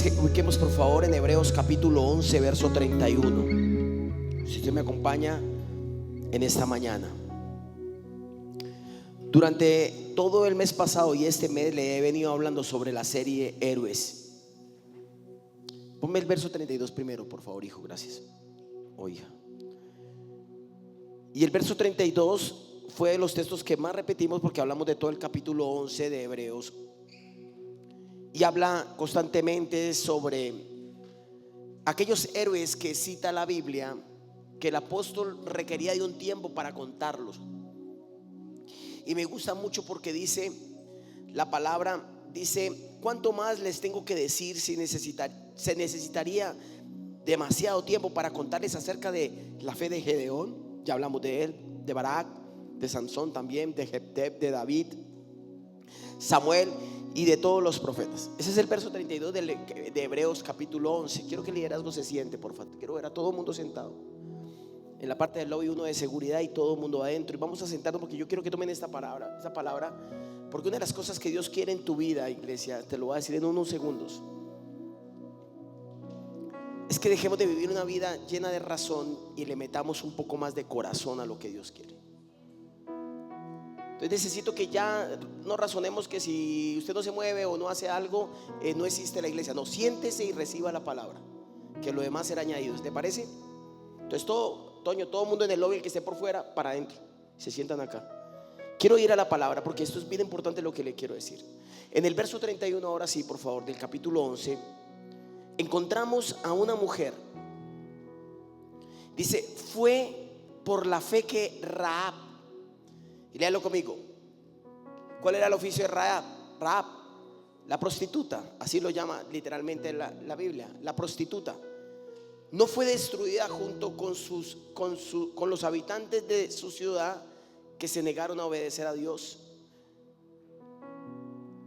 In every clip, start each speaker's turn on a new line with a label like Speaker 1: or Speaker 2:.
Speaker 1: Ubiquemos por favor en Hebreos capítulo 11 verso 31. Si usted me acompaña en esta mañana. Durante todo el mes pasado y este mes le he venido hablando sobre la serie Héroes. Ponme el verso 32 primero, por favor, hijo, gracias. Oiga. Y el verso 32 fue de los textos que más repetimos porque hablamos de todo el capítulo 11 de Hebreos. Y habla constantemente sobre aquellos héroes que cita la Biblia, que el apóstol requería de un tiempo para contarlos. Y me gusta mucho porque dice, la palabra dice, ¿cuánto más les tengo que decir si se necesitaría demasiado tiempo para contarles acerca de la fe de Gedeón? Ya hablamos de él, de Barak, de Sansón también, de Jefté, de David, Samuel y de todos los profetas. Ese es el verso 32 de Hebreos capítulo 11. Quiero que el liderazgo se siente, por favor. Quiero ver a todo el mundo sentado en la parte del lobby, uno de seguridad y todo el mundo adentro. Y vamos a sentarnos porque yo quiero que tomen esta palabra, porque una de las cosas que Dios quiere en tu vida, iglesia, te lo voy a decir en unos segundos, es que dejemos de vivir una vida llena de razón y le metamos un poco más de corazón a lo que Dios quiere. Entonces necesito que ya no razonemos que si usted no se mueve o no hace algo, no existe la iglesia. No, siéntese y reciba la palabra, que lo demás será añadido. ¿Te parece? Entonces todo el mundo en el lobby, el que esté por fuera, para adentro, se sientan acá. Quiero ir a la palabra porque esto es bien importante lo que le quiero decir. En el verso 31, ahora sí, por favor, del capítulo 11, encontramos a una mujer. Dice, fue por la fe que Rahab, y léalo conmigo. ¿Cuál era el oficio de Rahab? Rahab, la prostituta, así lo llama literalmente la Biblia, la prostituta. No fue destruida junto con los habitantes de su ciudad que se negaron a obedecer a Dios,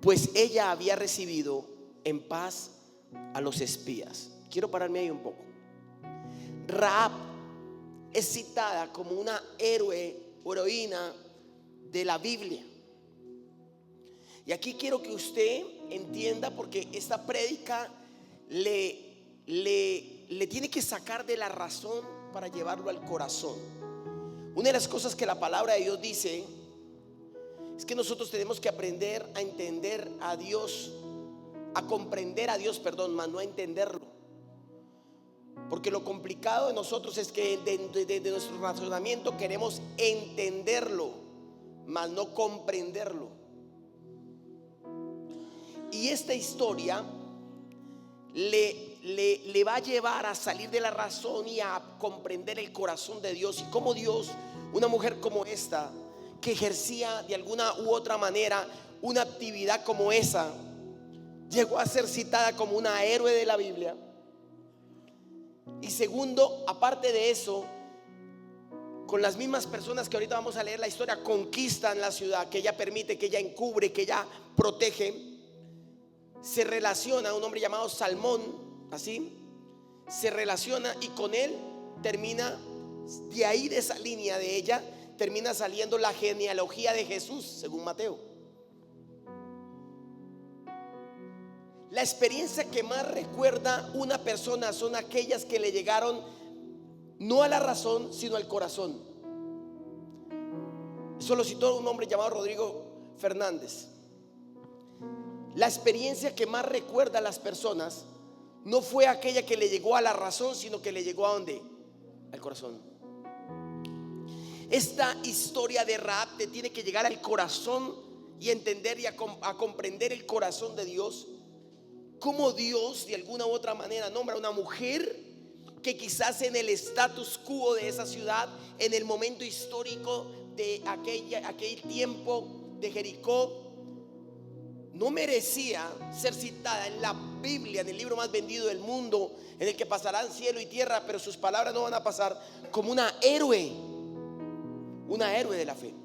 Speaker 1: pues ella había recibido en paz a los espías. Quiero pararme ahí un poco. Rahab es citada como una heroína de la Biblia. Y aquí quiero que usted entienda, porque esta prédica le tiene que sacar de la razón para llevarlo al corazón. Una de las cosas que la palabra de Dios dice es que nosotros tenemos que aprender a entender a Dios, a comprender a Dios, mas no a entenderlo. Porque lo complicado de nosotros es que de nuestro razonamiento queremos entenderlo, mas no comprenderlo. Y esta historia le va a llevar a salir de la razón y a comprender el corazón de Dios. Y cómo Dios, una mujer como esta, que ejercía de alguna u otra manera una actividad como esa, llegó a ser citada como una héroe de la Biblia. Y segundo, aparte de eso, con las mismas personas que ahorita vamos a leer la historia, conquistan la ciudad, que ella permite, que ella encubre, que ella protege. Se relaciona a un hombre llamado Salmón, así se relaciona, y con él termina, de ahí, de esa línea de ella, termina saliendo la genealogía de Jesús, según Mateo. La experiencia que más recuerda una persona son aquellas que le llegaron no a la razón, sino al corazón. Eso lo citó un hombre llamado Rodrigo Fernández. La experiencia que más recuerda a las personas no fue aquella que le llegó a la razón, sino que le llegó ¿a dónde? Al corazón. Esta historia de Rahab te tiene que llegar al corazón y entender y a comprender el corazón de Dios. Cómo Dios de alguna u otra manera nombra a una mujer que quizás en el status quo de esa ciudad, en el momento histórico de aquel tiempo de Jericó, no merecía ser citada en la Biblia, en el libro más vendido del mundo, en el que pasarán cielo y tierra, pero sus palabras no van a pasar, como una héroe de la fe.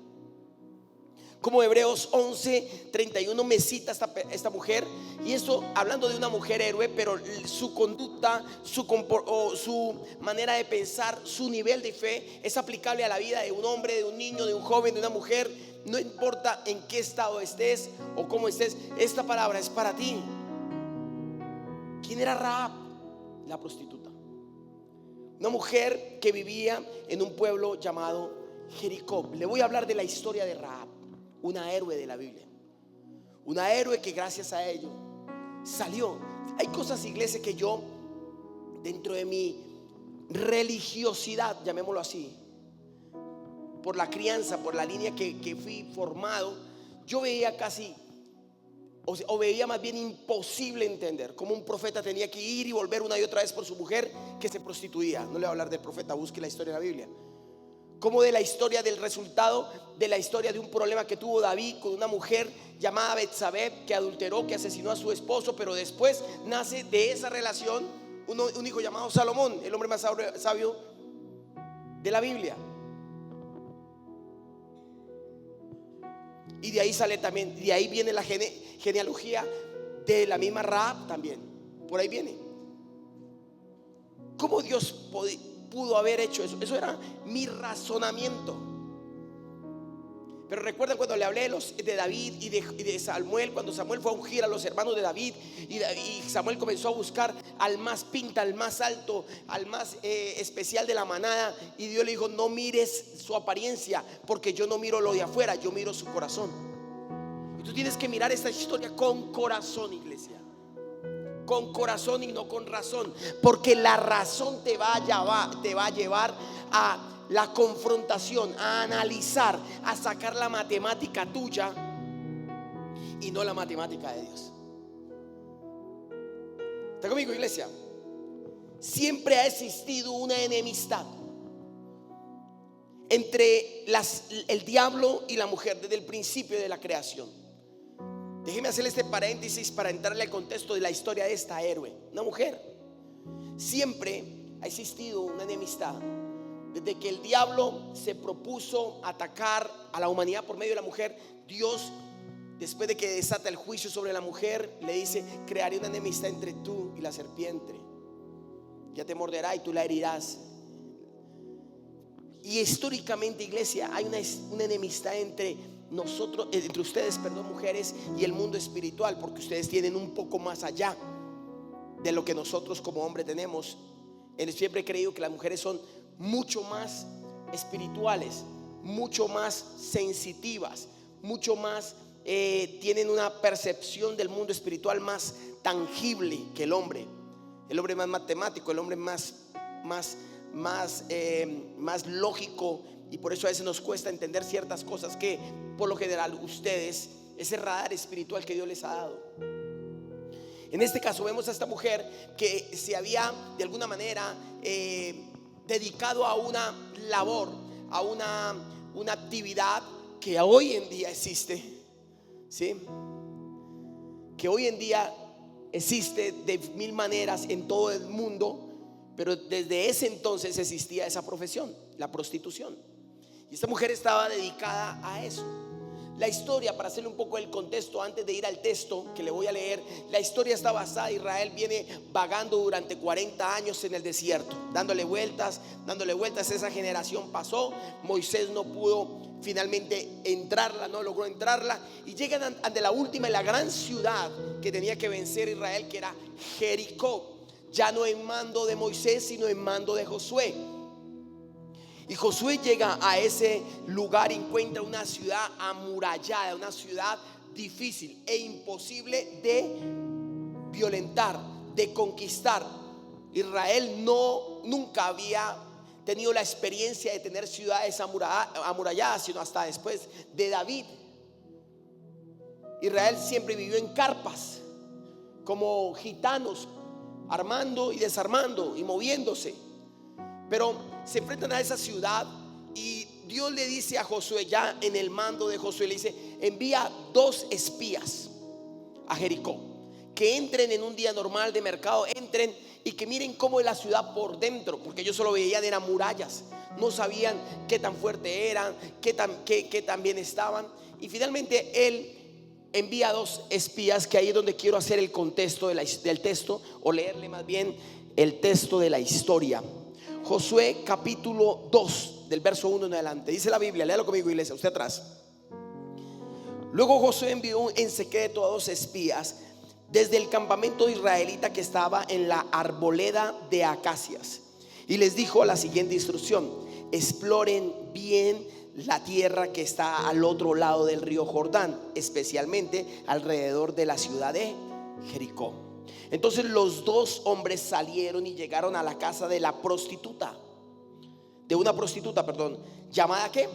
Speaker 1: Como Hebreos 11, 31 me cita esta mujer, y eso hablando de una mujer héroe, pero su conducta, su manera de pensar, su nivel de fe es aplicable a la vida de un hombre, de un niño, de un joven, de una mujer. No importa en qué estado estés o cómo estés, esta palabra es para ti. ¿Quién era Rahab? La prostituta. Una mujer que vivía en un pueblo llamado Jericó. Le voy a hablar de la historia de Rahab, una héroe de la Biblia. Una héroe que gracias a ello salió. Hay cosas, iglesia, que yo, dentro de mi religiosidad, llamémoslo así, por la crianza, por la línea que fui formado, yo veía casi, o veía más bien imposible entender cómo un profeta tenía que ir y volver una y otra vez por su mujer que se prostituía. No le voy a hablar del profeta, busque la historia de la Biblia. Como de la historia del resultado de la historia de un problema que tuvo David con una mujer llamada Betsabé, que adulteró, que asesinó a su esposo, pero después nace de esa relación un hijo llamado Salomón, el hombre más sabio de la Biblia. Y de ahí sale también, de ahí viene la genealogía de la misma Rahab también. Por ahí viene. ¿Cómo Dios pudo haber hecho eso? Eso era mi razonamiento. Pero recuerdan cuando le hablé de David y de Samuel, cuando Samuel fue a ungir a los hermanos de David, y Samuel comenzó a buscar al más pinta, al más alto, al más especial de la manada, y Dios le dijo: no mires su apariencia, porque yo no miro lo de afuera, yo miro su corazón. Y tú tienes que mirar esta historia con corazón, iglesia, con corazón y no con razón, porque la razón te va a llevar a la confrontación, a analizar, a sacar la matemática tuya y no la matemática de Dios. ¿Está conmigo, iglesia? Siempre ha existido una enemistad entre el diablo y la mujer desde el principio de la creación. Déjeme hacerle este paréntesis para entrarle al contexto de la historia de esta héroe, una mujer. Siempre ha existido una enemistad. Desde que el diablo se propuso atacar a la humanidad por medio de la mujer, Dios, después de que desata el juicio sobre la mujer, le dice: crearé una enemistad entre tú y la serpiente. Ya te morderá y tú la herirás. Y históricamente, iglesia, hay una enemistad entre ustedes, mujeres, y el mundo espiritual, porque ustedes tienen un poco más allá de lo que nosotros como hombres tenemos. Siempre he creído que las mujeres son mucho más espirituales, mucho más sensitivas, mucho más tienen una percepción del mundo espiritual más tangible que el hombre. El hombre más matemático, el hombre más lógico, y por eso a veces nos cuesta entender ciertas cosas que por lo general ustedes, ese radar espiritual que Dios les ha dado. En este caso vemos a esta mujer que se había de alguna manera dedicado a una labor, a una actividad que hoy en día existe, ¿sí? Que hoy en día existe de mil maneras en todo el mundo, pero desde ese entonces existía esa profesión, la prostitución. Y esta mujer estaba dedicada a eso. La historia, para hacerle un poco el contexto antes de ir al texto que le voy a leer, la historia está basada: Israel viene vagando durante 40 años en el desierto, dándole vueltas. Esa generación pasó. Moisés no pudo finalmente entrarla, no logró entrarla, y llegan ante la última y la gran ciudad que tenía que vencer Israel, que era Jericó, ya no en mando de Moisés, sino en mando de Josué. Y Josué llega a ese lugar y encuentra una ciudad amurallada, una ciudad difícil e imposible de violentar, de conquistar. Israel nunca había tenido la experiencia de tener ciudades amuralladas, sino hasta después de David. Israel siempre vivió en carpas, como gitanos, armando y desarmando y moviéndose. Pero se enfrentan a esa ciudad y Dios le dice a Josué, ya en el mando de Josué, le dice: envía 2 espías a Jericó, que entren en un día normal de mercado, entren y que miren cómo es la ciudad por dentro, porque ellos solo veían eran murallas, no sabían qué tan fuerte eran, qué tan bien estaban. Y finalmente él envía 2 espías, que ahí es donde quiero hacer el contexto del texto, o leerle más bien el texto de la historia. Josué capítulo 2, del verso 1 en adelante. Dice la Biblia, léalo conmigo, iglesia, usted atrás. Luego Josué envió en secreto a 2 espías desde el campamento israelita que estaba en la arboleda de acacias, y les dijo la siguiente instrucción: exploren bien la tierra que está al otro lado del río Jordán, especialmente alrededor de la ciudad de Jericó. Entonces los dos hombres salieron y llegaron a la casa de la prostituta, llamada ¿qué?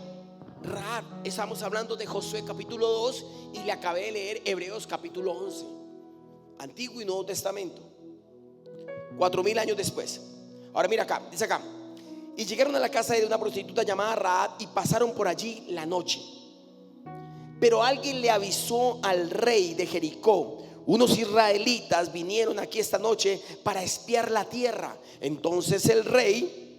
Speaker 1: Rahab. Estamos hablando de Josué capítulo 2 y le acabé de leer Hebreos capítulo 11, Antiguo y Nuevo Testamento, 4000 años después. Ahora mira acá, dice acá: y llegaron a la casa de una prostituta llamada Rahab y pasaron por allí la noche. Pero alguien le avisó al rey de Jericó: unos israelitas vinieron aquí esta noche para espiar la tierra. Entonces el rey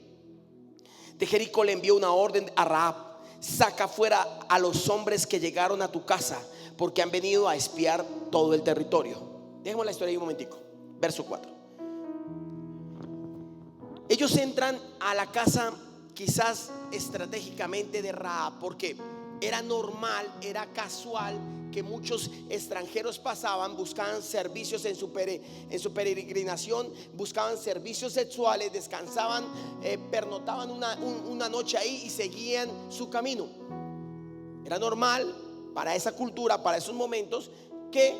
Speaker 1: de Jericó le envió una orden a Rahab: saca fuera a los hombres que llegaron a tu casa, porque han venido a espiar todo el territorio. Dejemos la historia ahí un momentico. Verso 4. Ellos entran a la casa, quizás estratégicamente, de Rahab, porque era normal, era casual que muchos extranjeros pasaban, buscaban servicios en su peregrinación, buscaban servicios sexuales, descansaban, pernotaban una noche ahí y seguían su camino. Era normal para esa cultura, para esos momentos, que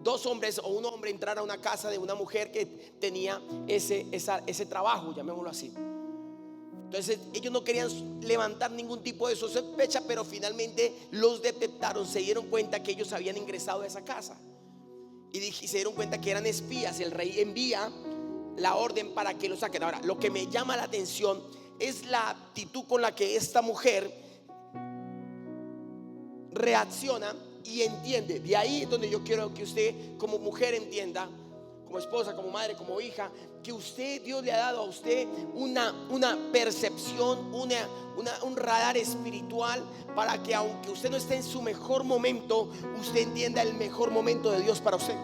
Speaker 1: dos hombres o un hombre entrara a una casa de una mujer que tenía ese trabajo, llamémoslo así. Entonces ellos no querían levantar ningún tipo de sospecha, pero finalmente los detectaron, se dieron cuenta que ellos habían ingresado a esa casa y se dieron cuenta que eran espías. El rey envía la orden para que los saquen. Ahora, lo que me llama la atención es la actitud con la que esta mujer reacciona y entiende. De ahí es donde yo quiero que usted como mujer entienda, como esposa, como madre, como hija, que usted, Dios le ha dado a usted una percepción, un radar espiritual, para que aunque usted no esté en su mejor momento, usted entienda el mejor momento de Dios para usted.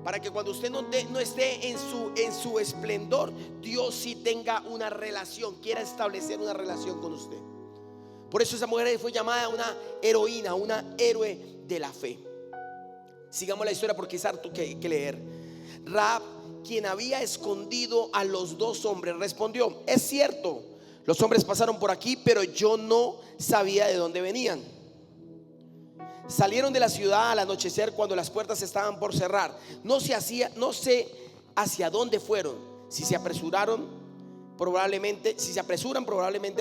Speaker 1: Para que cuando usted no esté en su esplendor, Dios sí tenga una relación, quiera establecer una relación con usted. Por eso esa mujer fue llamada una heroína, una héroe de la fe. Sigamos la historia porque es harto que leer. Rahab, quien había escondido a los dos hombres, respondió: es cierto, los hombres pasaron por aquí, pero yo no sabía de dónde venían. Salieron de la ciudad al anochecer, cuando las puertas estaban por cerrar. No sé hacia dónde fueron. Si se apresuran, probablemente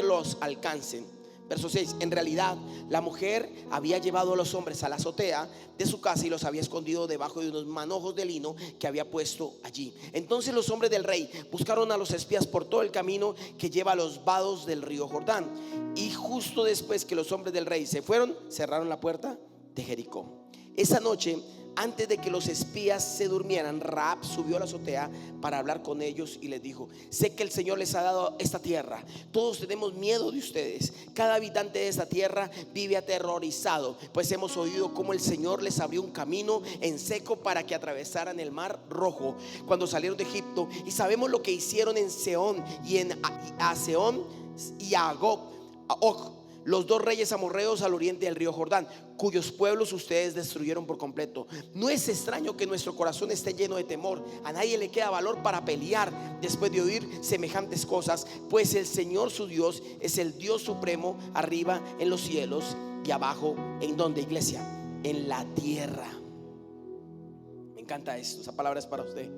Speaker 1: los alcancen. Verso 6. En realidad la mujer había llevado a los hombres a la azotea de su casa y los había escondido debajo de unos manojos de lino que había puesto allí. Entonces los hombres del rey buscaron a los espías por todo el camino que lleva a los vados del río Jordán, y justo después que los hombres del rey se fueron, cerraron la puerta de Jericó. Esa noche, antes de que los espías se durmieran, Rahab subió a la azotea para hablar con ellos y les dijo: sé que el Señor les ha dado esta tierra. Todos tenemos miedo de ustedes. Cada habitante de esta tierra vive aterrorizado, pues hemos oído cómo el Señor les abrió un camino en seco para que atravesaran el mar Rojo cuando salieron de Egipto, y sabemos lo que hicieron en Sehón y a Sehón y a Og, los dos reyes amorreos al oriente del río Jordán, cuyos pueblos ustedes destruyeron por completo. No es extraño que nuestro corazón esté lleno de temor. A nadie le queda valor para pelear después de oír semejantes cosas, pues el Señor su Dios es el Dios supremo, arriba en los cielos y abajo, ¿en donde, iglesia? En la tierra. Me encanta esto, esa palabra es para usted.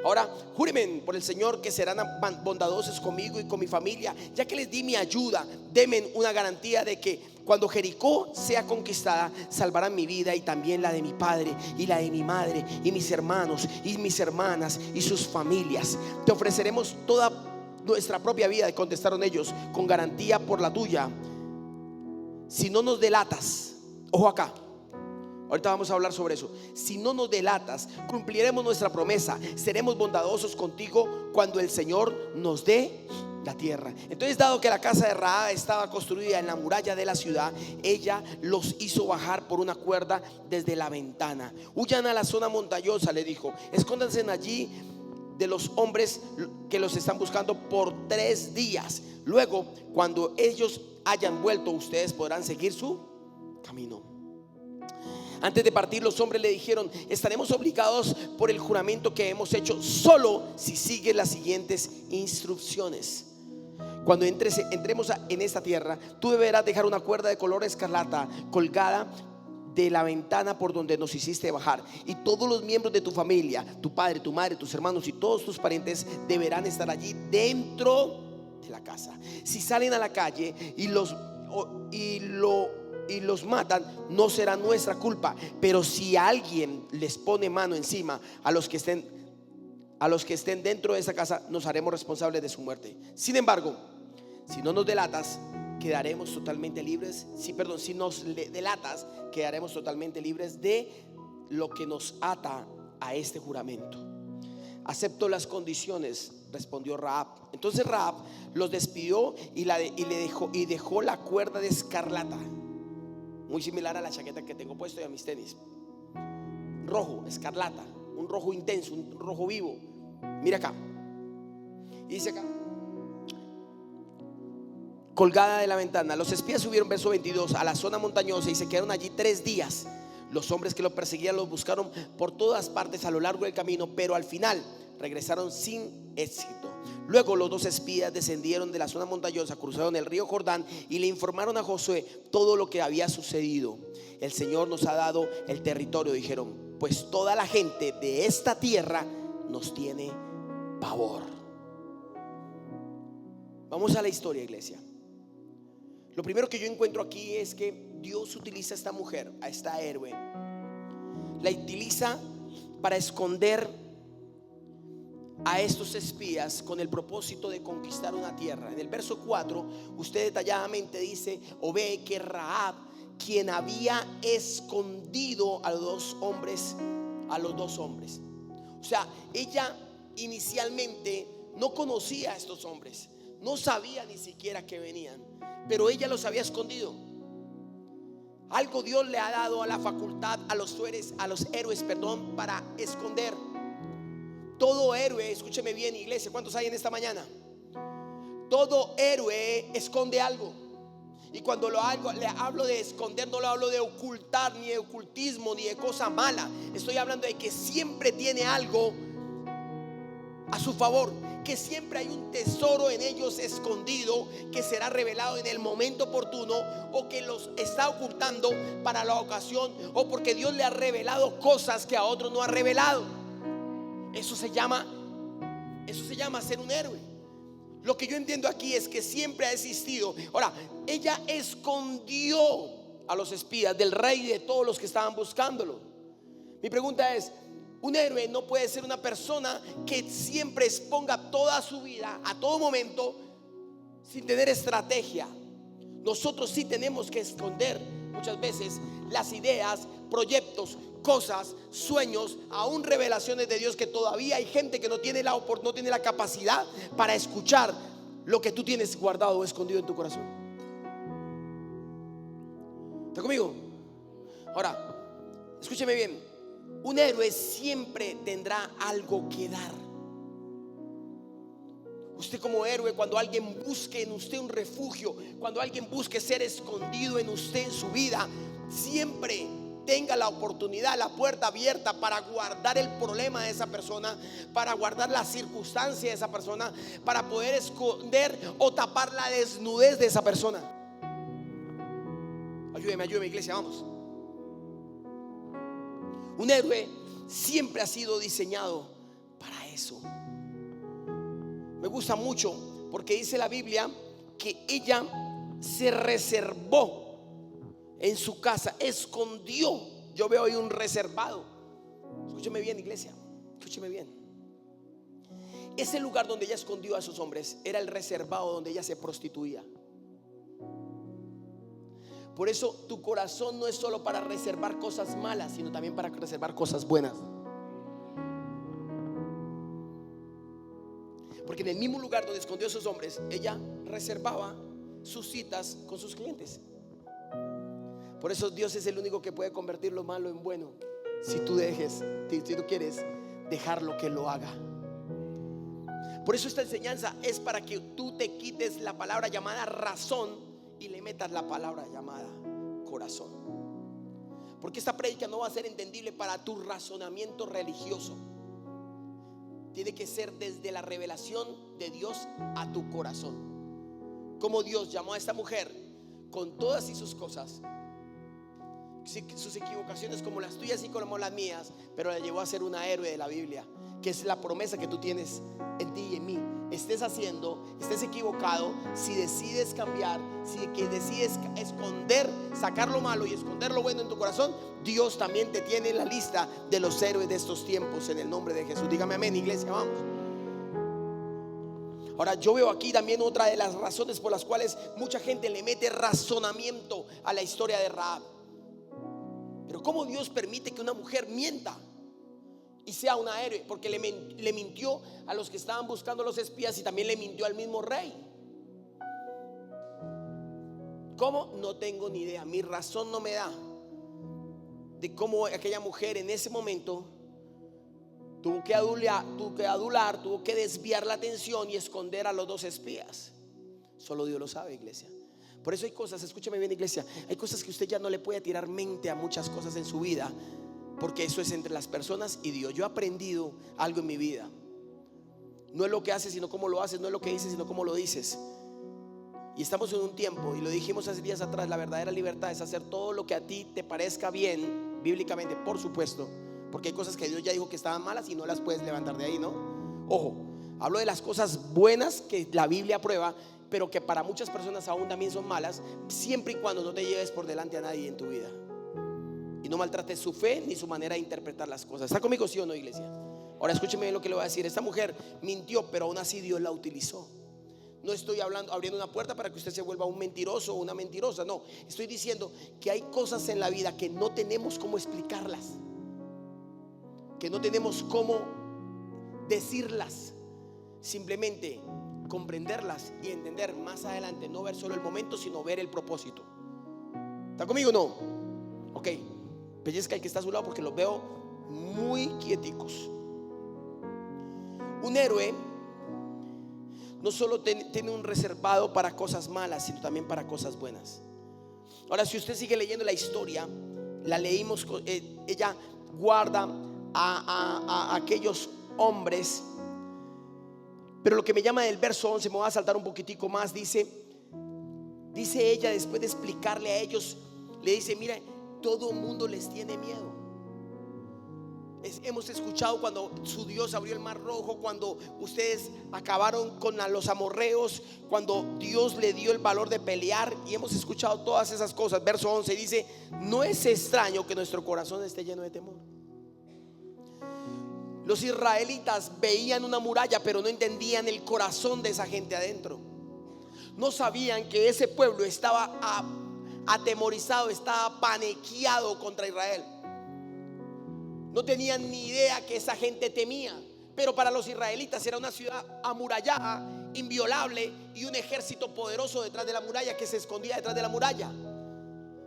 Speaker 1: Ahora, júrenme por el Señor que serán bondadosos conmigo y con mi familia, ya que les di mi ayuda. Denme una garantía de que cuando Jericó sea conquistada, salvarán mi vida y también la de mi padre y la de mi madre y mis hermanos y mis hermanas y sus familias. Te ofreceremos toda nuestra propia vida, contestaron ellos, con garantía por la tuya, si no nos delatas. Ojo acá, ahorita vamos a hablar sobre eso. Si no nos delatas, cumpliremos nuestra promesa. Seremos bondadosos contigo cuando el Señor nos dé la tierra. Entonces, dado que la casa de Rahab estaba construida en la muralla de la ciudad, ella los hizo bajar por una cuerda desde la ventana. Huyan a la zona montañosa, le dijo. Escóndanse allí de los hombres que los están buscando por 3 días. Luego, cuando ellos hayan vuelto, ustedes podrán seguir su camino. Antes de partir, los hombres le dijeron: estaremos obligados por el juramento que hemos hecho solo si sigues las siguientes instrucciones. Cuando entremos en esta tierra, tú deberás dejar una cuerda de color escarlata colgada de la ventana por donde nos hiciste bajar, y todos los miembros de tu familia, tu padre, tu madre, tus hermanos y todos tus parientes deberán estar allí dentro de la casa. Si salen a la calle y los matan, no será nuestra culpa, pero si alguien les pone mano encima a los que estén dentro de esa casa, nos haremos responsables de su muerte. Sin embargo, si no nos delatas, quedaremos totalmente libres. Si nos delatas, quedaremos totalmente libres de lo que nos ata a este juramento. Acepto las condiciones, respondió Rahab. Entonces Rahab los despidió y dejó la cuerda de escarlata, muy similar a la chaqueta que tengo puesto y a mis tenis, rojo, escarlata, un rojo intenso, un rojo vivo. Mira acá, y dice acá: colgada de la ventana. Los espías subieron, verso 22, a la zona montañosa y se quedaron allí 3 días. Los hombres que lo perseguían los buscaron por todas partes a lo largo del camino, pero al final regresaron sin éxito. Luego los 2 espías descendieron de la zona montañosa, cruzaron el río Jordán y le informaron a Josué todo lo que había sucedido. El Señor nos ha dado el territorio, dijeron, pues toda la gente de esta tierra nos tiene pavor. Vamos a la historia, iglesia. Lo primero que yo encuentro aquí es que Dios utiliza a esta mujer, a esta héroe, la utiliza para esconder a estos espías con el propósito de conquistar una tierra. En el verso 4 usted detalladamente dice o ve que Rahab, quien había escondido a los dos hombres. O sea, ella inicialmente no conocía a estos hombres, no sabía ni siquiera que venían, pero ella los había escondido. Algo Dios le ha dado a la facultad a los héroes, para esconder. Todo héroe, escúcheme bien, iglesia, ¿cuántos hay en esta mañana? Todo héroe esconde algo. Y cuando le hablo de esconder, no lo hablo de ocultar, ni de ocultismo, ni de cosa mala. Estoy hablando de que siempre tiene algo a su favor, que siempre hay un tesoro en ellos escondido, que será revelado en el momento oportuno, o que los está ocultando para la ocasión, o porque Dios le ha revelado cosas que a otros no ha revelado. Eso se llama ser un héroe. Lo que yo entiendo aquí es que siempre ha existido. Ahora, ella escondió a los espías del rey y de todos los que estaban buscándolo. Mi pregunta es: un héroe no puede ser una persona que siempre exponga toda su vida, a todo momento, sin tener estrategia. Nosotros sí tenemos que esconder muchas veces las ideas, proyectos, cosas, sueños, aún revelaciones de Dios, que todavía hay gente que no tiene la capacidad para escuchar lo que tú tienes guardado o escondido en tu corazón. ¿Está conmigo? Ahora, escúcheme bien. Un héroe siempre tendrá algo que dar. Usted como héroe, cuando alguien busque en usted un refugio, cuando alguien busque ser escondido en usted, en su vida, siempre tenga la oportunidad, la puerta abierta para guardar el problema de esa persona, para guardar la circunstancia de esa persona, para poder esconder o tapar la desnudez de esa persona. Ayúdeme, iglesia, vamos. Un héroe siempre ha sido diseñado para eso. Me gusta mucho porque dice la Biblia que ella se reservó en su casa, escondió. Yo veo ahí un reservado. Escúcheme bien, iglesia, escúcheme bien. Ese lugar donde ella escondió a esos hombres era el reservado donde ella se prostituía. Por eso tu corazón no es solo para reservar cosas malas, sino también para reservar cosas buenas. Porque en el mismo lugar donde escondió a esos hombres, ella reservaba sus citas con sus clientes. Por eso Dios es el único que puede convertir lo malo en bueno, si tú quieres dejarlo que lo haga. Por eso esta enseñanza es para que tú te quites la palabra llamada razón y le metas la palabra llamada corazón. Porque esta prédica no va a ser entendible para tu razonamiento religioso. Tiene que ser desde la revelación de Dios a tu corazón. Como Dios llamó a esta mujer con todas y sus cosas, sus equivocaciones como las tuyas y como las mías, pero la llevó a ser una héroe de la Biblia, que es la promesa que tú tienes en ti y en mí. Estés haciendo, estés equivocado, si decides cambiar, si que decides esconder, sacar lo malo y esconder lo bueno en tu corazón, Dios también te tiene en la lista de los héroes de estos tiempos, en el nombre de Jesús. Dígame amén, iglesia, vamos. Ahora yo veo aquí también otra de las razones por las cuales mucha gente le mete razonamiento a la historia de Rahab. Pero ¿cómo Dios permite que una mujer mienta y sea una héroe? Porque le mintió a los que estaban buscando a los espías y también le mintió al mismo rey. ¿Cómo? No tengo ni idea. Mi razón no me da de cómo aquella mujer en ese momento tuvo que adular, tuvo que desviar la atención y esconder a los dos espías. Solo Dios lo sabe, iglesia. Por eso hay cosas, escúchame bien, iglesia, hay cosas que usted ya no le puede tirar mente a muchas cosas en su vida, porque eso es entre las personas y Dios. Yo he aprendido algo en mi vida. No es lo que haces sino cómo lo haces, no es lo que dices sino cómo lo dices. Y estamos en un tiempo, y lo dijimos hace días atrás, la verdadera libertad es hacer todo lo que a ti te parezca bien, bíblicamente, por supuesto, porque hay cosas que Dios ya dijo que estaban malas y no las puedes levantar de ahí, ¿no? Ojo, hablo de las cosas buenas que la Biblia aprueba, pero que para muchas personas aún también son malas, siempre y cuando no te lleves por delante a nadie en tu vida y no maltrates su fe ni su manera de interpretar las cosas. ¿Está conmigo, sí o no, iglesia? Ahora escúcheme bien lo que le voy a decir. Esta mujer mintió, pero aún así Dios la utilizó. No estoy abriendo una puerta para que usted se vuelva un mentiroso o una mentirosa. No, estoy diciendo que hay cosas en la vida que no tenemos cómo explicarlas, que no tenemos cómo decirlas. Simplemente comprenderlas y entender más adelante. No ver solo el momento, sino ver el propósito. ¿Está conmigo o no? Ok, pellizca el que está a su lado porque los veo muy quieticos. Un héroe no solo tiene un reservado para cosas malas, sino también para cosas buenas. Ahora, si usted sigue leyendo la historia, la leímos, ella guarda a aquellos hombres. Pero lo que me llama del verso 11, me voy a saltar un poquitico más. Dice ella, después de explicarle a ellos, le dice: mira, todo mundo les tiene miedo. Hemos escuchado cuando su Dios abrió el mar rojo, cuando ustedes acabaron con los amorreos, cuando Dios le dio el valor de pelear, y hemos escuchado todas esas cosas. Verso 11 dice: no es extraño que nuestro corazón esté lleno de temor. Los israelitas veían una muralla, pero no entendían el corazón de esa gente adentro. No sabían que ese pueblo estaba atemorizado, estaba paniqueado contra Israel. No tenían ni idea que esa gente temía. Pero para los israelitas era una ciudad amurallada, inviolable, y un ejército poderoso detrás de la muralla, que se escondía detrás de la muralla.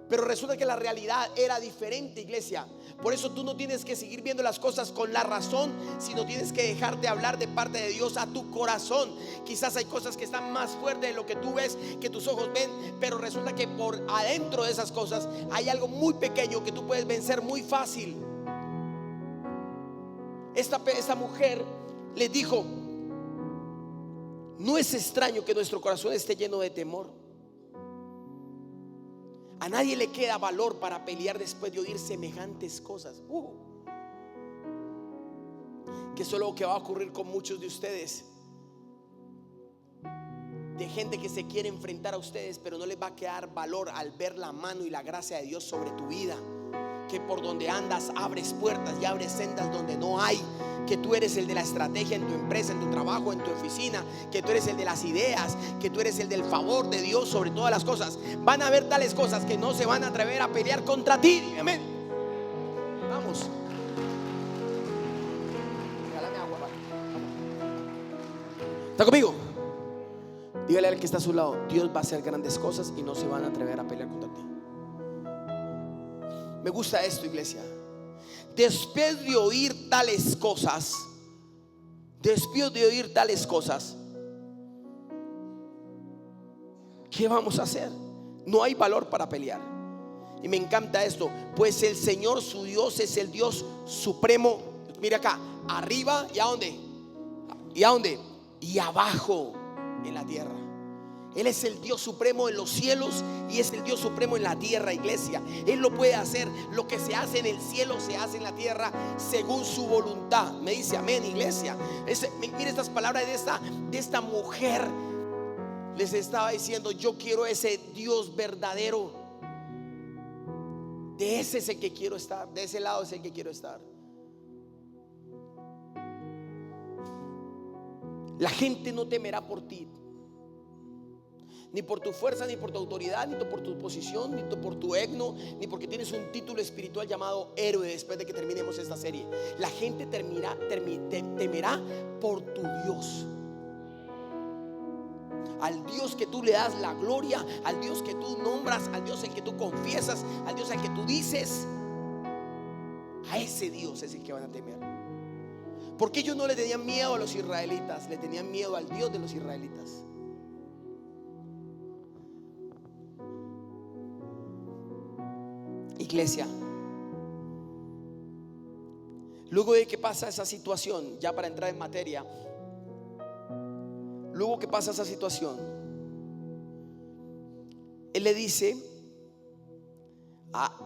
Speaker 1: Pero resulta que la realidad era diferente, iglesia. Por eso tú no tienes que seguir viendo las cosas con la razón, sino tienes que dejarte hablar de parte de Dios a tu corazón. Quizás hay cosas que están más fuertes de lo que tú ves, que tus ojos ven, pero resulta que por adentro de esas cosas hay algo muy pequeño que tú puedes vencer muy fácil. Esta mujer les dijo: no es extraño que nuestro corazón esté lleno de temor. A nadie le queda valor para pelear después de oír semejantes cosas. Que eso es lo que va a ocurrir con muchos de ustedes, de gente que se quiere enfrentar a ustedes, pero no les va a quedar valor al ver la mano y la gracia de Dios sobre tu vida. Que por donde andas abres puertas y abres sendas donde no hay. Que tú eres el de la estrategia en tu empresa, en tu trabajo, en tu oficina. Que tú eres el de las ideas. Que tú eres el del favor de Dios sobre todas las cosas. Van a haber tales cosas que no se van a atrever a pelear contra ti. Amén. Vamos. Regálame agua, vale. ¿Está conmigo? Dígale al que está a su lado: Dios va a hacer grandes cosas y no se van a atrever a pelear contra ti. Me gusta esto, iglesia. Después de oír tales cosas, ¿qué vamos a hacer? No hay valor para pelear. Y me encanta esto, pues el Señor su Dios es el Dios supremo. Mira acá, arriba y a dónde, y a dónde, y abajo en la tierra. Él es el Dios supremo en los cielos y es el Dios supremo en la tierra, iglesia. Él lo puede hacer. Lo que se hace en el cielo se hace en la tierra según su voluntad. Me dice amén, iglesia. Mire estas palabras de esta mujer. Les estaba diciendo, yo quiero ese Dios verdadero. De ese es el que quiero estar. De ese lado es el que quiero estar. La gente no temerá por ti, ni por tu fuerza, ni por tu autoridad, ni por tu posición, ni por tu ego, ni porque tienes un título espiritual llamado héroe. Después de que terminemos esta serie, la gente temerá por tu Dios. Al Dios que tú le das la gloria, al Dios que tú nombras, al Dios en que tú confiesas, al Dios al que tú dices, a ese Dios es el que van a temer. Porque ellos no le tenían miedo a los israelitas, le tenían miedo al Dios de los israelitas. Iglesia, luego de que pasa esa situación, ya para entrar en materia, luego que pasa esa situación, él le dice,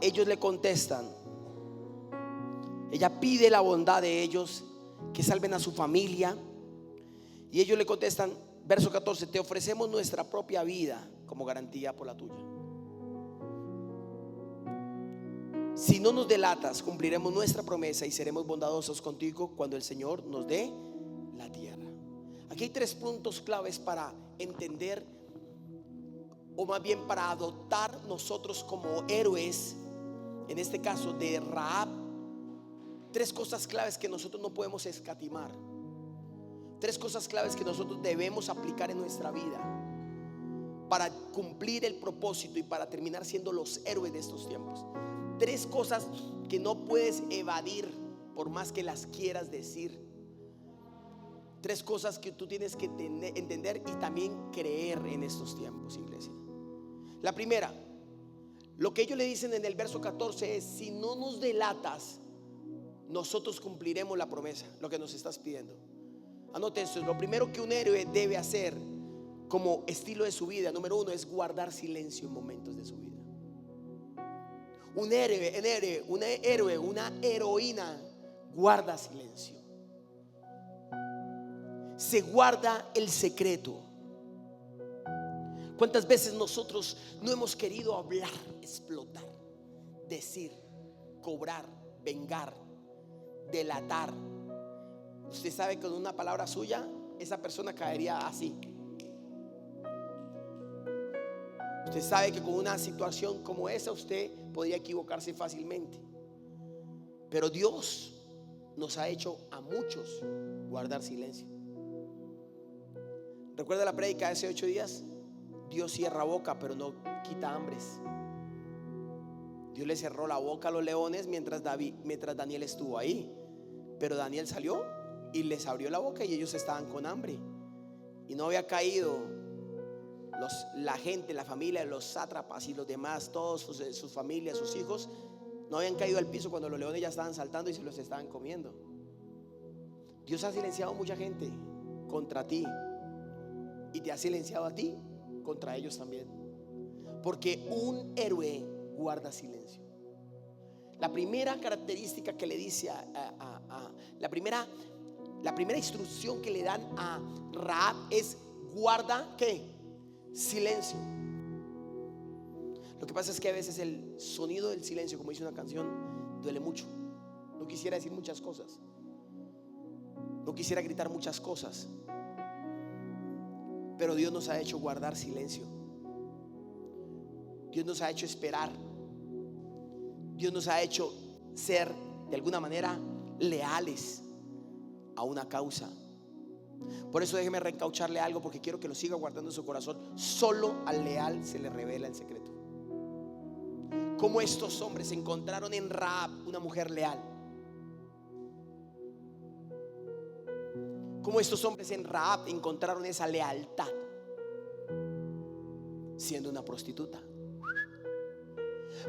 Speaker 1: ellos le contestan, ella pide la bondad de ellos, que salven a su familia, y ellos le contestan, verso 14, te ofrecemos nuestra propia vida como garantía por la tuya. Si no nos delatas, cumpliremos nuestra promesa y seremos bondadosos contigo cuando el Señor nos dé la tierra. Aquí hay 3 puntos claves para entender, o más bien para adoptar nosotros como héroes, en este caso de Rahab. 3 cosas claves que nosotros no podemos escatimar. 3 cosas claves que nosotros debemos aplicar en nuestra vida para cumplir el propósito y para terminar siendo los héroes de estos tiempos. 3 cosas que no puedes evadir por más que las quieras decir. 3 cosas que tú tienes que entender y también creer en estos tiempos, iglesia. La primera, lo que ellos le dicen en el verso 14 es: si no nos delatas, nosotros cumpliremos la promesa, lo que nos estás pidiendo. Anote esto, lo primero que un héroe debe hacer como estilo de su vida, número 1, es guardar silencio en momentos de su vida. Un héroe, una heroína guarda silencio. Se guarda el secreto. ¿Cuántas veces nosotros no hemos querido hablar, explotar, decir, cobrar, vengar, delatar? Usted sabe que con una palabra suya esa persona caería así. Usted sabe que con una situación como esa usted podría equivocarse fácilmente. Pero Dios nos ha hecho a muchos guardar silencio. ¿Recuerda la prédica de hace 8 días? Dios cierra boca pero no quita hambres. Dios le cerró la boca a los leones mientras Daniel estuvo ahí. Pero Daniel salió y les abrió la boca y ellos estaban con hambre. Y no había caído la gente, la familia, los sátrapas y los demás, todos sus familias, sus hijos, no habían caído al piso cuando los leones ya estaban saltando y se los estaban comiendo. Dios ha silenciado a mucha gente contra ti y te ha silenciado a ti contra ellos también, porque un héroe guarda silencio. La primera característica que le dice la primera instrucción que le dan a Rahab es: guarda ¿qué? Silencio. Lo que pasa es que a veces el sonido del silencio, como dice una canción, duele mucho. No quisiera decir muchas cosas, no quisiera gritar muchas cosas, pero Dios nos ha hecho guardar silencio. Dios nos ha hecho esperar. Dios nos ha hecho ser de alguna manera leales a una causa. Por eso déjeme reencaucharle algo, porque quiero que lo siga guardando en su corazón. Solo al leal se le revela el secreto. Como estos hombres encontraron en Rahab una mujer leal. Como estos hombres en Rahab encontraron esa lealtad siendo una prostituta.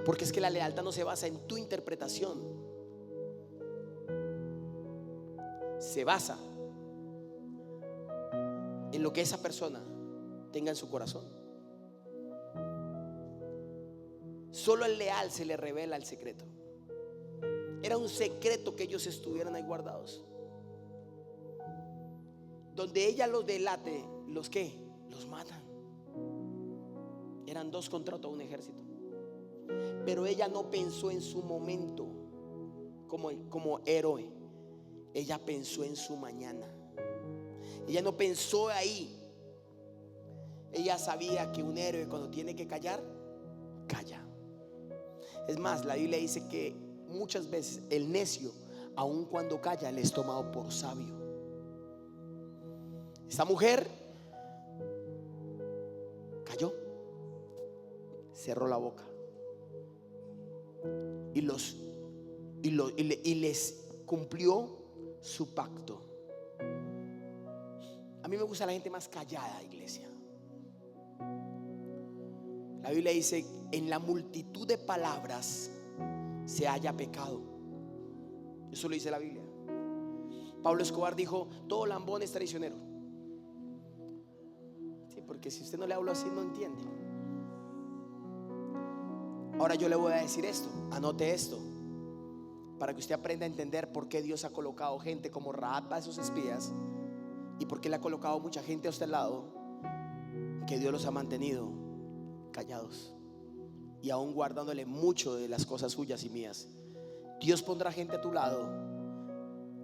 Speaker 1: Porque es que la lealtad no se basa en tu interpretación, se basa en lo que esa persona tenga en su corazón. Solo al leal se le revela el secreto. Era un secreto que ellos estuvieran ahí guardados. Donde ella los delate, ¿los qué? Los matan. Eran 2 contra todo un ejército. Pero ella no pensó en su momento como héroe. Ella pensó en su mañana. Ella no pensó ahí. Ella sabía que un héroe, cuando tiene que callar, calla. Es más, la Biblia dice que muchas veces el necio, aun cuando calla, le es tomado por sabio. Esta mujer cayó, cerró la boca y les cumplió su pacto. A mí me gusta la gente más callada, iglesia. La Biblia dice: en la multitud de palabras se halla pecado. Eso lo dice la Biblia. Pablo Escobar dijo: todo lambón es traicionero. Sí, porque si usted no le habla así, no entiende. Ahora yo le voy a decir esto, anote esto, para que usted aprenda a entender por qué Dios ha colocado gente como Rahab a esos espías, y por qué le ha colocado mucha gente a usted al lado, que Dios los ha mantenido callados y aún guardándole mucho de las cosas suyas y mías. Dios pondrá gente a tu lado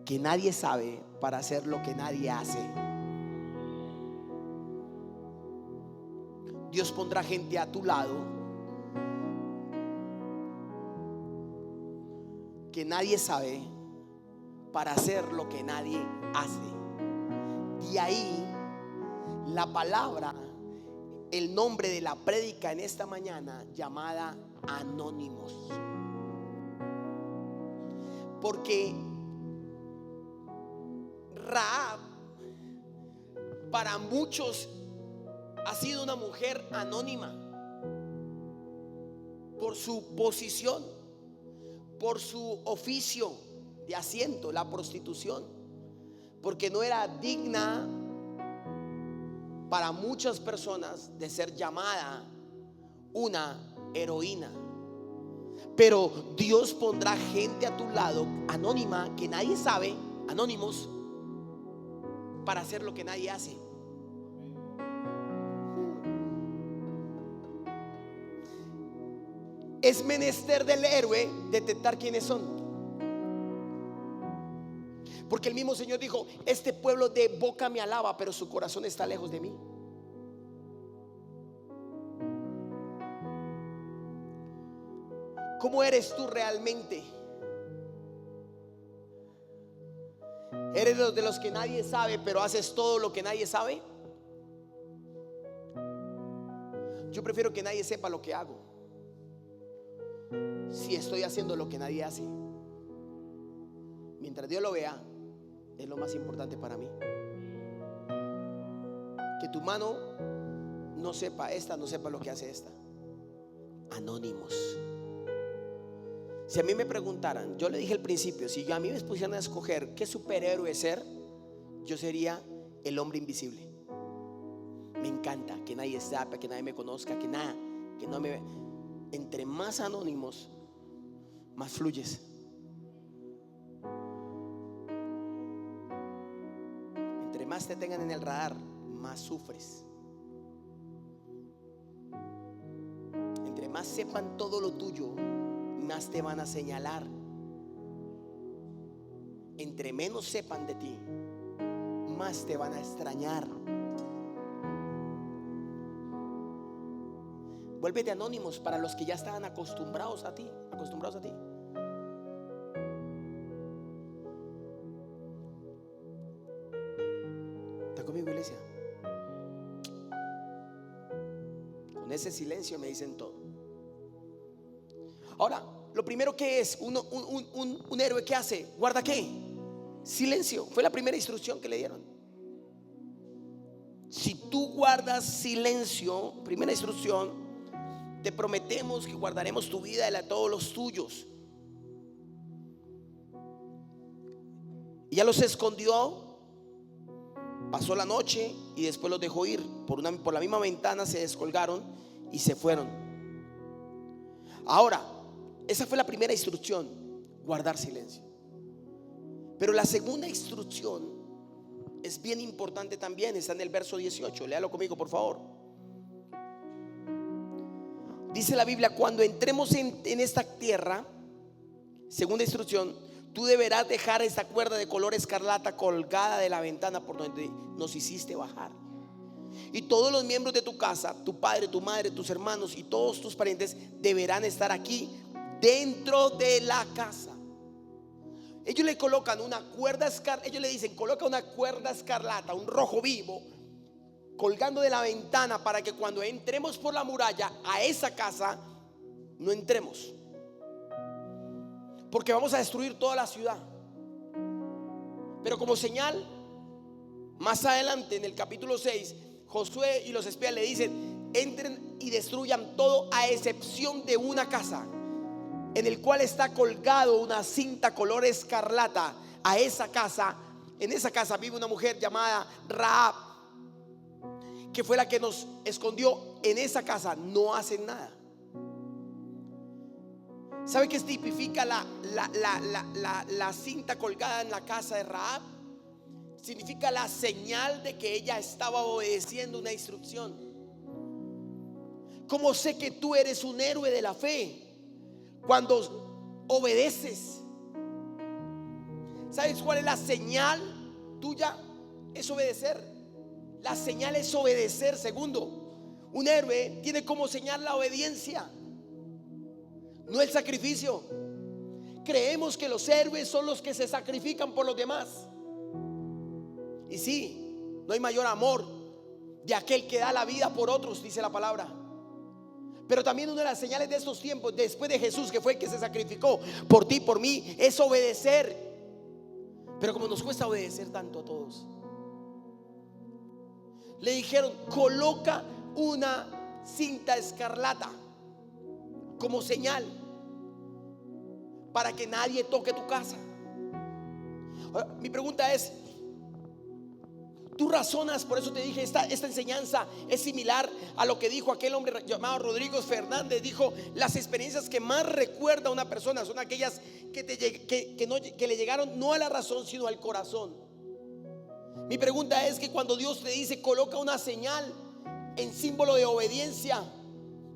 Speaker 1: que nadie sabe para hacer lo que nadie hace. Dios pondrá gente a tu lado que nadie sabe para hacer lo que nadie hace. Y ahí la palabra, el nombre de la prédica en esta mañana, llamada Anónimos. Porque Rahab para muchos ha sido una mujer anónima por su posición, por su oficio de asiento, la prostitución, porque no era digna para muchas personas de ser llamada una heroína. Pero Dios pondrá gente a tu lado, anónima, que nadie sabe, anónimos, para hacer lo que nadie hace. Es menester del héroe detectar quiénes son. Porque el mismo Señor dijo: este pueblo de boca me alaba, pero su corazón está lejos de mí. ¿Cómo eres tú realmente? ¿Eres de los que nadie sabe, pero haces todo lo que nadie sabe? Yo prefiero que nadie sepa lo que hago, si estoy haciendo lo que nadie hace. Mientras Dios lo vea, es lo más importante para mí. Que tu mano no sepa, esta no sepa lo que hace esta. Anónimos. Si a mí me preguntaran, yo le dije al principio, si a mí me pusieran a escoger qué superhéroe ser, yo sería el hombre invisible. Me encanta que nadie sepa, que nadie me conozca, que no me ve. Entre más anónimos, más fluyes. Entre más te tengan en el radar, más sufres. Entre más sepan todo lo tuyo, más te van a señalar. Entre menos sepan de ti, más te van a extrañar. Vuélvete anónimos para los que ya estaban acostumbrados a ti. ¿Está conmigo, iglesia? Con ese silencio me dicen todo. Ahora, lo primero que es un héroe, ¿qué hace? ¿Guarda qué? Silencio. Fue la primera instrucción que le dieron. Si tú guardas silencio, primera instrucción, te prometemos que guardaremos tu vida y la de todos los tuyos. Y ya los escondió, pasó la noche y después los dejó ir. Por la misma ventana se descolgaron y se fueron. Ahora, esa fue la primera instrucción, guardar silencio. Pero la segunda instrucción es bien importante también, está en el verso 18. Léalo conmigo, por favor. Dice la Biblia: cuando entremos en esta tierra, segunda instrucción, tú deberás dejar esta cuerda de color escarlata colgada de la ventana por donde nos hiciste bajar. Y todos los miembros de tu casa, tu padre, tu madre, tus hermanos y todos tus parientes deberán estar aquí dentro de la casa. Ellos le colocan una cuerda escarlata. Ellos le dicen: coloca una cuerda escarlata, un rojo vivo, colgando de la ventana, para que cuando entremos por la muralla a esa casa no entremos, porque vamos a destruir toda la ciudad. Pero como señal, más adelante en el capítulo 6, Josué y los espías le dicen: entren y destruyan todo, a excepción de una casa en el cual está colgado una cinta color escarlata. A esa casa, en esa casa vive una mujer llamada Rahab, que fue la que nos escondió. En esa casa no hacen nada. ¿Sabe qué tipifica la cinta colgada en la casa de Rahab? Significa la señal de que ella estaba obedeciendo una instrucción. ¿Cómo sé que tú eres un héroe de la fe? Cuando obedeces. ¿Sabes cuál es la señal tuya? Es obedecer. La señal es obedecer. Segundo, un héroe tiene como señal la obediencia, no el sacrificio. Creemos que los héroes son los que se sacrifican por los demás. Y sí, no hay mayor amor de aquel que da la vida por otros, dice la palabra. Pero también una de las señales de estos tiempos, después de Jesús, que fue el que se sacrificó por ti, por mí, es obedecer. Pero como nos cuesta obedecer tanto a todos, le dijeron: coloca una cinta escarlata como señal para que nadie toque tu casa. Ahora, mi pregunta es: tú razonas, por eso te dije, esta enseñanza es similar a lo que dijo aquel hombre llamado Rodrigo Fernández. Dijo: las experiencias que más recuerda a una persona son aquellas que le llegaron no a la razón, sino al corazón. Mi pregunta es que cuando Dios te dice coloca una señal en símbolo de obediencia,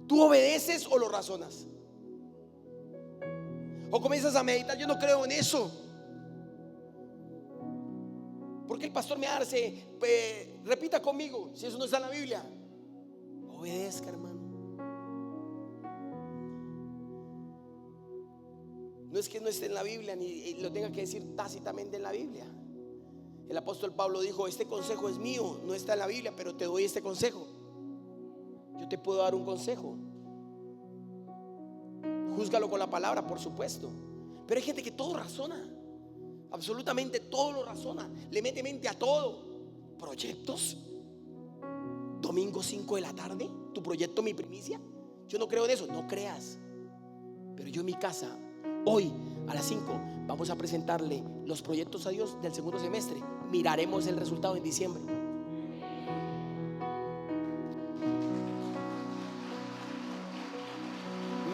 Speaker 1: ¿tú obedeces o lo razonas? O comienzas a meditar: yo no creo en eso, porque el pastor me hace, repita conmigo, si eso no está en la Biblia. Obedezca, hermano. No es que no esté en la Biblia ni lo tenga que decir tácitamente en la Biblia. El apóstol Pablo dijo: este consejo es mío, no está en la Biblia, pero te doy este consejo. Yo te puedo dar un consejo. Júzgalo con la palabra, por supuesto. Pero hay gente que todo razona, absolutamente todo lo razona, le mete mente a todo. Proyectos, domingo 5 de la tarde, tu proyecto, mi primicia. Yo no creo en eso, no creas. Pero yo en mi casa, hoy a las 5, vamos a presentarle los proyectos a Dios del segundo semestre. Miraremos el resultado en diciembre.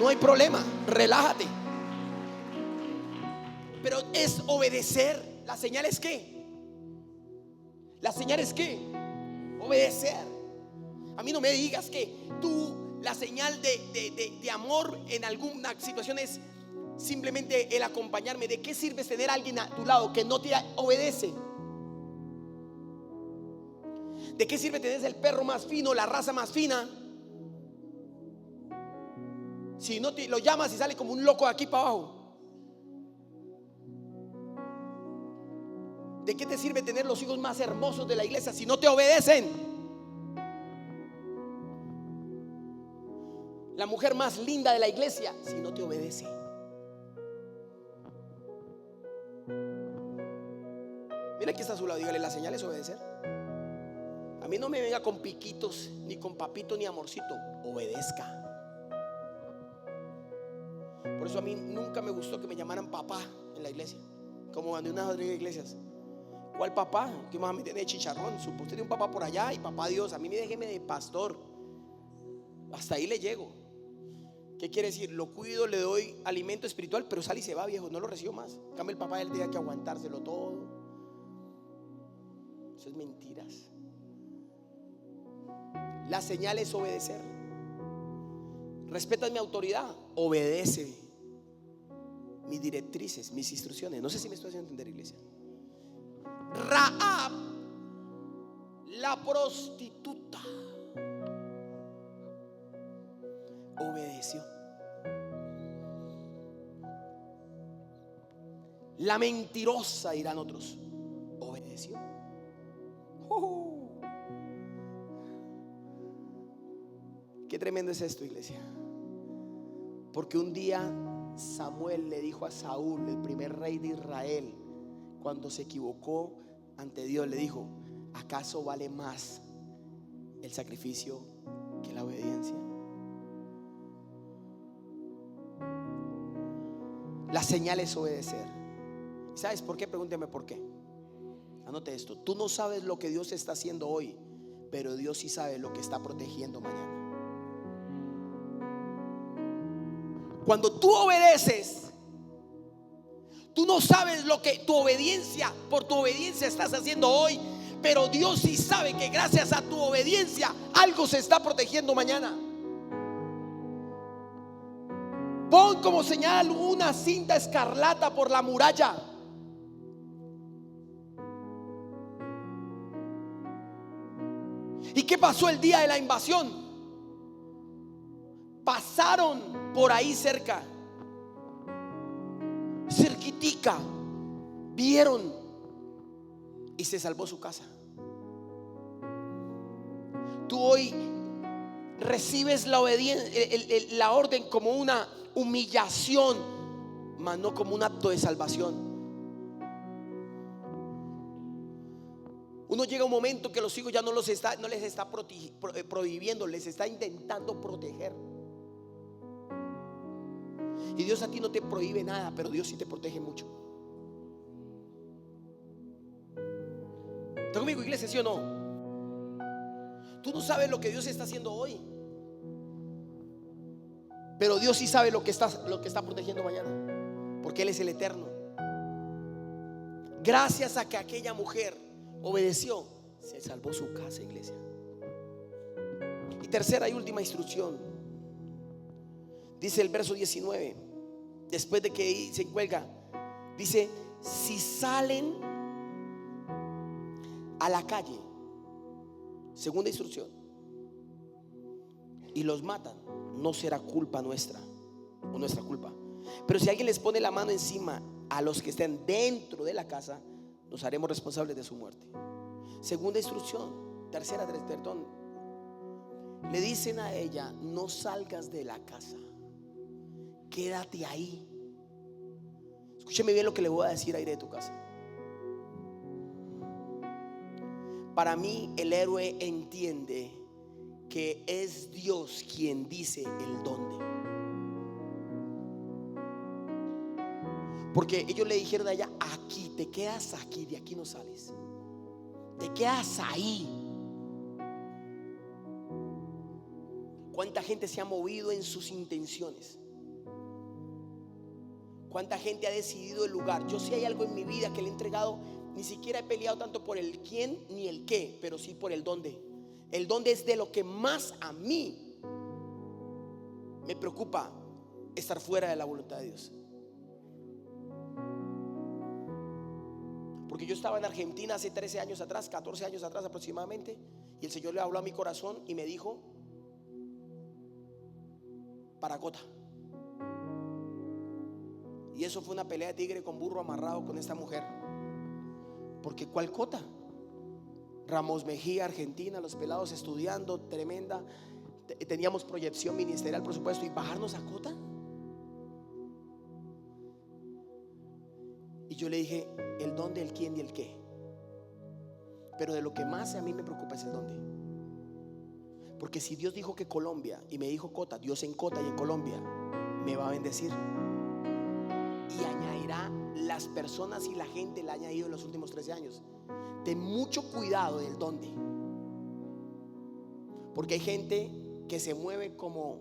Speaker 1: No hay problema, relájate. Pero es obedecer. ¿La señal es qué? ¿La señal es qué? Obedecer. A mí no me digas que tú, la señal de amor en alguna situación es simplemente el acompañarme. ¿De qué sirve tener a alguien a tu lado que no te obedece? ¿De qué sirve tener el perro más fino, la raza más fina, si no te lo llamas y sale como un loco de aquí para abajo? ¿De qué te sirve tener los hijos más hermosos de la iglesia si no te obedecen? La mujer más linda de la iglesia si no te obedece. Mira que está a su lado, dígale: la señal es obedecer. A mí no me venga con piquitos, ni con papito, ni amorcito. Obedezca. Por eso a mí nunca me gustó que me llamaran papá en la iglesia, como en unas otras iglesias. ¿Cuál papá? ¿Qué más me tiene de chicharrón? Usted tiene un papá por allá y papá Dios. A mí déjeme de pastor. Hasta ahí le llego. ¿Qué quiere decir? Lo cuido, le doy alimento espiritual, pero sale y se va, viejo, no lo recibo más. En cambio el papá, él tiene que aguantárselo todo. Eso es mentiras. La señal es obedecer. ¿Respetas mi autoridad? Obedece mis directrices, mis instrucciones. No sé si me estoy haciendo entender, iglesia. Rahab, la prostituta, obedeció. La mentirosa, dirán otros, obedeció. Qué tremendo es esto, iglesia. Porque un día Samuel le dijo a Saúl, el primer rey de Israel, cuando se equivocó ante Dios, le dijo: ¿acaso vale más el sacrificio que la obediencia? La señal es obedecer. ¿Sabes por qué? Pregúnteme por qué. Anote esto: tú no sabes lo que Dios está haciendo hoy, pero Dios sí sabe lo que está protegiendo mañana. Cuando tú obedeces, tú no sabes lo que tu obediencia, por tu obediencia estás haciendo hoy, pero Dios sí sabe que gracias a tu obediencia algo se está protegiendo mañana. Pon como señal una cinta escarlata por la muralla. ¿Y qué pasó el día de la invasión? Pasaron por ahí cerca, cerquitica, vieron y se salvó su casa. Tú hoy recibes la obediencia, la orden como una humillación, mas no como un acto de salvación. Uno llega a un momento que los hijos ya no les está prohibiendo, les está intentando proteger. Y Dios a ti no te prohíbe nada, pero Dios sí te protege mucho. ¿Está conmigo, iglesia, sí o no? Tú no sabes lo que Dios está haciendo hoy, pero Dios sí sabe lo que está protegiendo mañana, porque Él es el eterno. Gracias a que aquella mujer obedeció, se salvó su casa, iglesia. Y tercera y última instrucción. Dice el verso 19, después de que se cuelga, dice: si salen a la calle, segunda instrucción, y los matan, no será culpa nuestra o nuestra culpa. Pero si alguien les pone la mano encima a los que estén dentro de la casa, nos haremos responsables de su muerte. Segunda instrucción, tercera, perdón. Le dicen a ella: no salgas de la casa, quédate ahí. Escúcheme bien lo que le voy a decir ahí de tu casa. Para mí, el héroe entiende que es Dios quien dice el dónde. Porque ellos le dijeron a ella: aquí, te quedas aquí, de aquí no sales, te quedas ahí. ¿Cuánta gente se ha movido en sus intenciones? ¿Cuánta gente ha decidido el lugar? Yo sí hay algo en mi vida que le he entregado. Ni siquiera he peleado tanto por el quién ni el qué, pero sí por el dónde. El dónde es de lo que más a mí me preocupa, estar fuera de la voluntad de Dios. Porque yo estaba en Argentina hace 13 años atrás, 14 años atrás aproximadamente, y el Señor le habló a mi corazón y me dijo: Paracota. Y eso fue una pelea de tigre con burro amarrado con esta mujer. Porque ¿cuál cota? Ramos Mejía, Argentina, los pelados estudiando, tremenda. Teníamos proyección ministerial, por supuesto, y bajarnos a cota. Y yo le dije: el dónde, el quién y el qué. Pero de lo que más a mí me preocupa es el dónde. Porque si Dios dijo que Colombia y me dijo cota, Dios en cota y en Colombia, me va a bendecir. Y añadirá las personas y la gente, la ha añadido en los últimos 13 años. Ten mucho cuidado del dónde, porque hay gente que se mueve como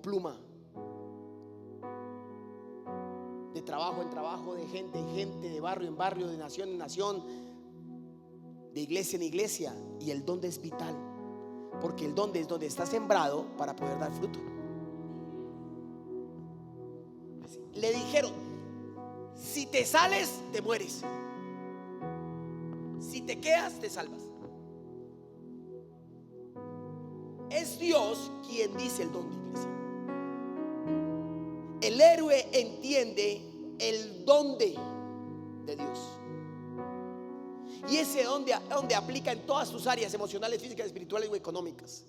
Speaker 1: pluma, de trabajo en trabajo, de gente en gente, de barrio en barrio, de nación en nación, de iglesia en iglesia. Y el dónde es vital, porque el dónde es donde está sembrado para poder dar fruto. Le dijeron: si te sales, te mueres. Si te quedas, te salvas. Es Dios quien dice el dónde, iglesia. El héroe entiende el dónde de Dios. Y ese dónde aplica en todas sus áreas emocionales, físicas, espirituales o económicas.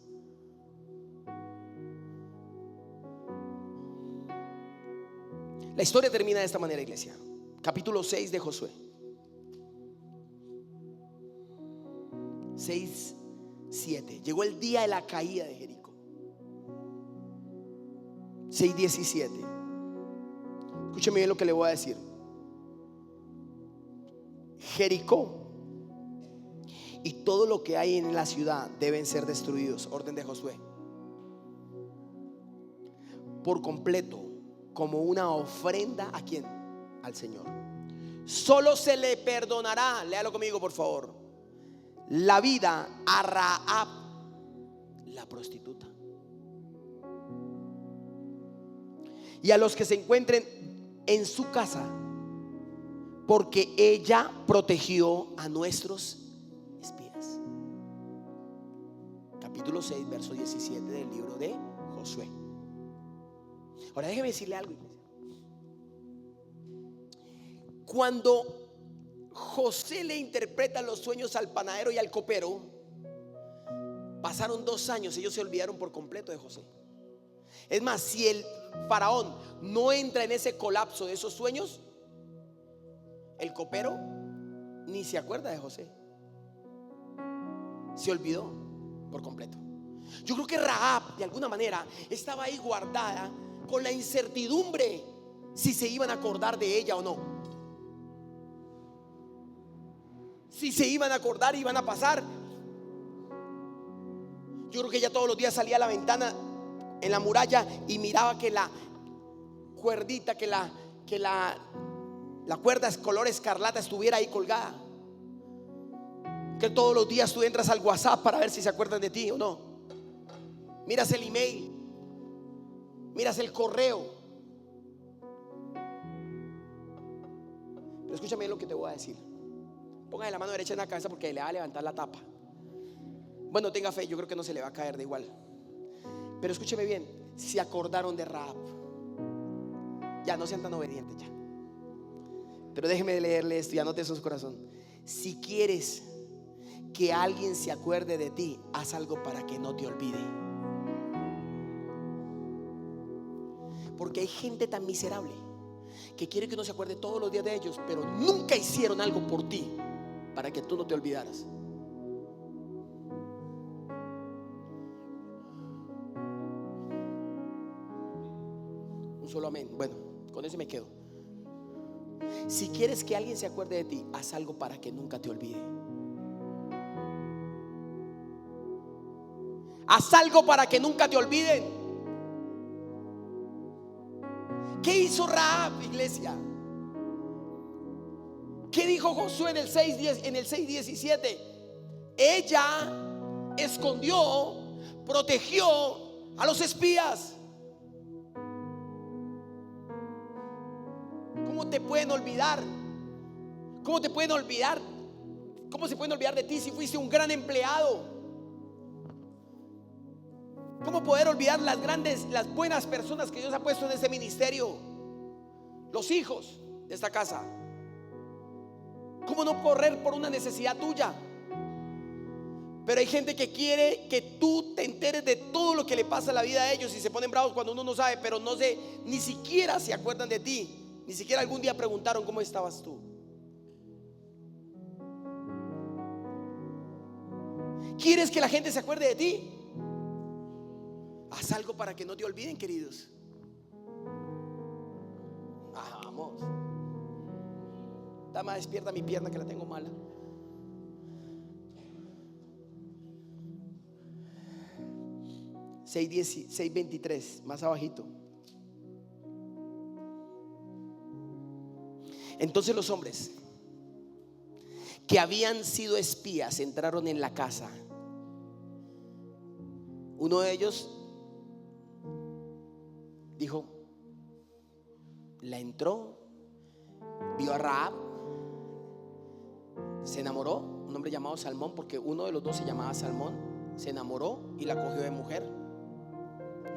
Speaker 1: La historia termina de esta manera, iglesia. Capítulo 6 de Josué. 6:7. Llegó el día de la caída de Jericó. 6:17. Escúcheme bien lo que le voy a decir. Jericó y todo lo que hay en la ciudad deben ser destruidos. Orden de Josué. Por completo, como una ofrenda ¿a quién? Al Señor. Solo se le perdonará, léalo conmigo por favor, la vida a Rahab, la prostituta, y a los que se encuentren en su casa, porque ella protegió a nuestros espías. Capítulo 6, verso 17 del libro de Josué. Ahora déjeme decirle algo, iglesia. Cuando José le interpreta los sueños al panadero y al copero, pasaron 2 años, ellos se olvidaron por completo de José. Es más, si el faraón no entra en ese colapso de esos sueños, el copero ni se acuerda de José. Se olvidó por completo. Yo creo que Rahab de alguna manera estaba ahí guardada con la incertidumbre si se iban a acordar de ella o no. Si se iban a acordar y iban a pasar. Yo creo que ella todos los días salía a la ventana en la muralla y miraba que la cuerdita, que la cuerda color escarlata estuviera ahí colgada. Que todos los días tú entras al WhatsApp para ver si se acuerdan de ti o no. Miras el email, miras el correo. Pero escúchame lo que te voy a decir. Póngale la mano derecha en la cabeza porque le va a levantar la tapa. Bueno, tenga fe, yo creo que no se le va a caer de igual. Pero escúcheme bien, se acordaron de Rahab. Ya no sean tan obedientes ya. Pero déjeme leerle esto y anote eso en su corazón. Si quieres que alguien se acuerde de ti, haz algo para que no te olvide. Porque hay gente tan miserable que quiere que uno se acuerde todos los días de ellos, pero nunca hicieron algo por ti para que tú no te olvidaras. Un solo amén. Bueno, con ese me quedo. Si quieres que alguien se acuerde de ti, haz algo para que nunca te olvide. Haz algo para que nunca te olviden. ¿Qué hizo Rahab, iglesia? ¿Qué dijo Josué en el 6:17? Ella escondió, protegió a los espías. ¿Cómo te pueden olvidar? ¿Cómo te pueden olvidar? ¿Cómo se pueden olvidar de ti si fuiste un gran empleado? ¿Cómo poder olvidar las buenas personas que Dios ha puesto en este ministerio? Los hijos de esta casa. ¿Cómo no correr por una necesidad tuya? Pero hay gente que quiere que tú te enteres de todo lo que le pasa en la vida a ellos y se ponen bravos cuando uno no sabe, pero no sé, ni siquiera se acuerdan de ti. Ni siquiera algún día preguntaron cómo estabas tú. ¿Quieres que la gente se acuerde de ti? Haz algo para que no te olviden, queridos. más despierta mi pierna que la tengo mala. Seis 6:23, más abajito. Entonces los hombres que habían sido espías entraron en la casa. Uno de ellos dijo, la entró, vio a Rahab, se enamoró, un hombre llamado Salmón, porque uno de los dos se llamaba Salmón, se enamoró y la cogió de mujer.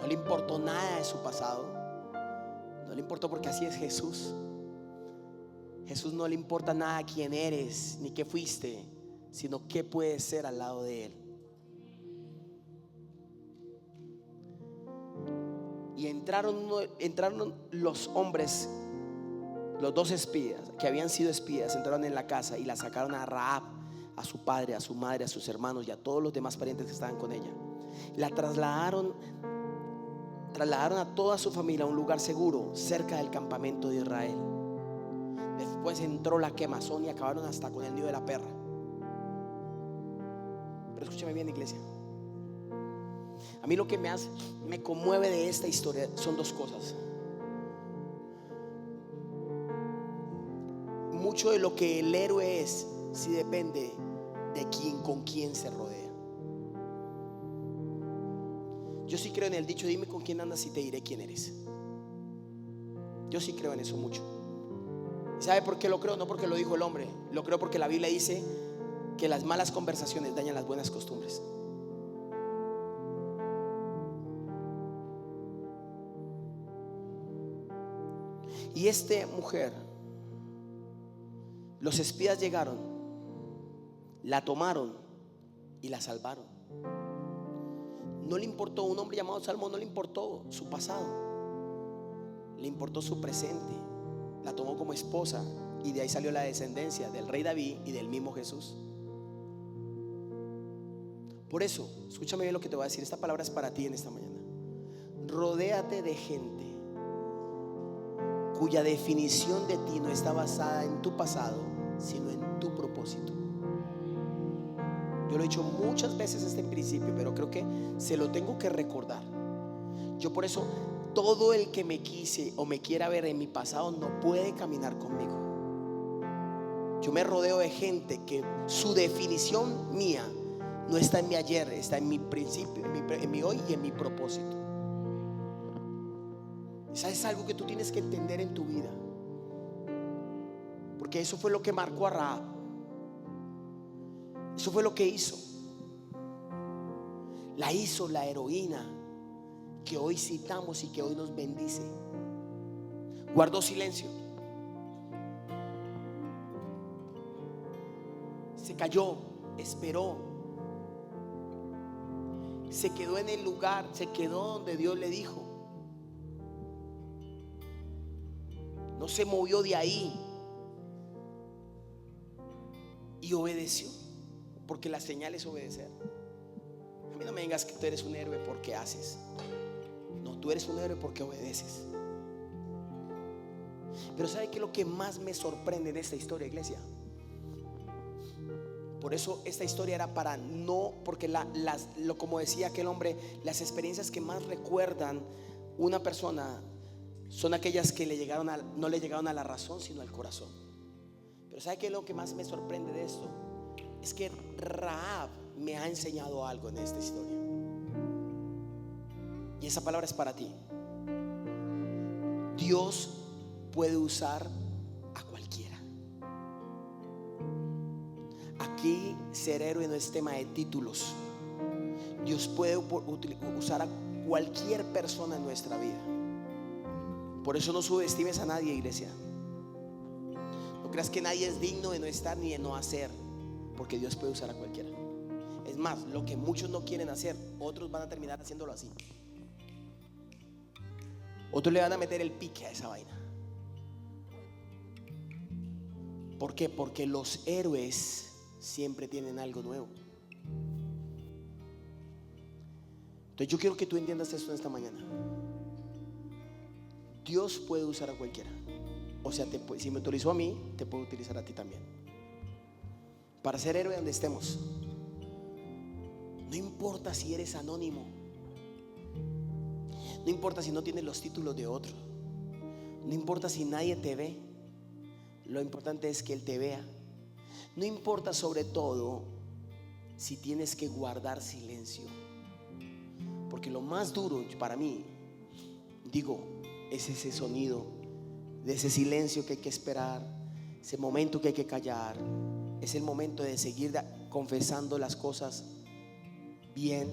Speaker 1: No le importó nada de su pasado, no le importó, porque así es Jesús. Jesús no le importa nada quién eres ni qué fuiste, sino qué puedes ser al lado de Él. Y entraron los hombres, los dos espías que habían sido espías, entraron en la casa y la sacaron a Rahab, a su padre, a su madre, a sus hermanos y a todos los demás parientes que estaban con ella. La trasladaron a toda su familia a un lugar seguro cerca del campamento de Israel. Después entró la quemazón y acabaron hasta con el nido de la perra. Pero escúchame bien, iglesia. A mí lo que me conmueve de esta historia son dos cosas. Mucho de lo que el héroe es, sí depende de con quién se rodea. Yo sí creo en el dicho, dime con quién andas y te diré quién eres. Yo sí creo en eso mucho. ¿Y sabe por qué lo creo? No porque lo dijo el hombre, lo creo porque la Biblia dice que las malas conversaciones dañan las buenas costumbres. Y esta mujer, los espías llegaron, la tomaron y la salvaron. No le importó, un hombre llamado Salmón, no le importó su pasado, le importó su presente. La tomó como esposa y de ahí salió la descendencia del rey David y del mismo Jesús. Por eso, escúchame bien lo que te voy a decir. Esta palabra es para ti en esta mañana. Rodéate de gente cuya definición de ti no está basada en tu pasado, sino en tu propósito. Yo lo he dicho muchas veces este principio, pero creo que se lo tengo que recordar. Yo por eso, todo el que me quise o me quiera ver en mi pasado no puede caminar conmigo. Yo me rodeo de gente que su definición mía no está en mi ayer, está en mi principio, en mi hoy y en mi propósito. Eso es algo que tú tienes que entender en tu vida, porque eso fue lo que marcó a Rahab. Eso fue lo que hizo. La hizo la heroína que hoy citamos y que hoy nos bendice. Guardó silencio, se calló, esperó, se quedó en el lugar, se quedó donde Dios le dijo. No se movió de ahí y obedeció, porque la señal es obedecer. A mí no me digas que tú eres un héroe porque haces. No, tú eres un héroe porque obedeces. Pero ¿sabe qué es lo que más me sorprende de esta historia, iglesia? Por eso esta historia era para no, porque como decía aquel hombre, las experiencias que más recuerdan una persona son aquellas que no le llegaron a la razón, sino al corazón. Pero ¿sabe qué es lo que más me sorprende de esto? Es que Rahab me ha enseñado algo en esta historia. Y esa palabra es para ti. Dios puede usar a cualquiera. Aquí ser héroe no es tema de títulos. Dios puede usar a cualquier persona en nuestra vida. Por eso no subestimes a nadie, iglesia. No creas que nadie es digno de no estar ni de no hacer, porque Dios puede usar a cualquiera. Es más, lo que muchos no quieren hacer, otros van a terminar haciéndolo así. Otros le van a meter el pique a esa vaina. ¿Por qué? Porque los héroes siempre tienen algo nuevo. Entonces yo quiero que tú entiendas esto en esta mañana. Dios puede usar a cualquiera. O sea, si me utilizó a mí, te puede utilizar a ti también para ser héroe donde estemos. No importa si eres anónimo, no importa si no tienes los títulos de otro, no importa si nadie te ve, lo importante es que Él te vea. No importa sobre todo si tienes que guardar silencio, porque lo más duro para mí, digo, es ese sonido de ese silencio que hay que esperar, ese momento que hay que callar, es el momento de seguir confesando las cosas bien,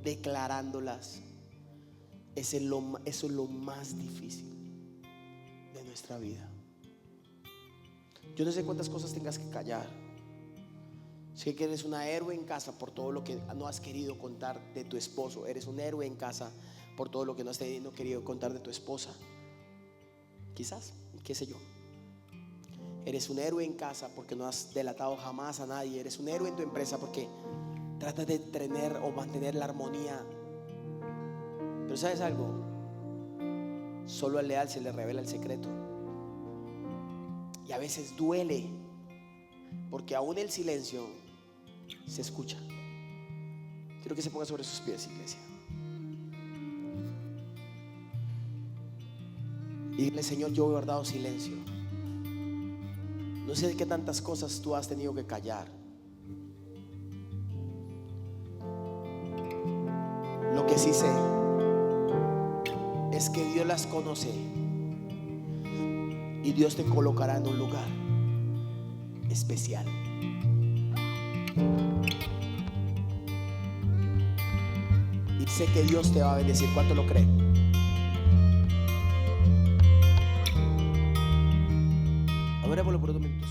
Speaker 1: declarándolas. Eso es lo más difícil de nuestra vida. Yo no sé cuántas cosas tengas que callar. Sé que eres una héroe en casa por todo lo que no has querido contar de tu esposo. Eres un héroe en casa por todo lo que no has querido contar de tu esposa. Quizás, qué sé yo. Eres un héroe en casa porque no has delatado jamás a nadie. Eres un héroe en tu empresa porque tratas de tener o mantener la armonía. Pero ¿sabes algo? Solo al leal se le revela el secreto. Y a veces duele, porque aún el silencio se escucha. Quiero que se ponga sobre sus pies, iglesia. Y dile: Señor, yo he guardado silencio. No sé de qué tantas cosas tú has tenido que callar. Lo que sí sé es que Dios las conoce y Dios te colocará en un lugar especial. Y sé que Dios te va a bendecir. ¿Cuánto lo creen? Adorémoslo por 2 minutos.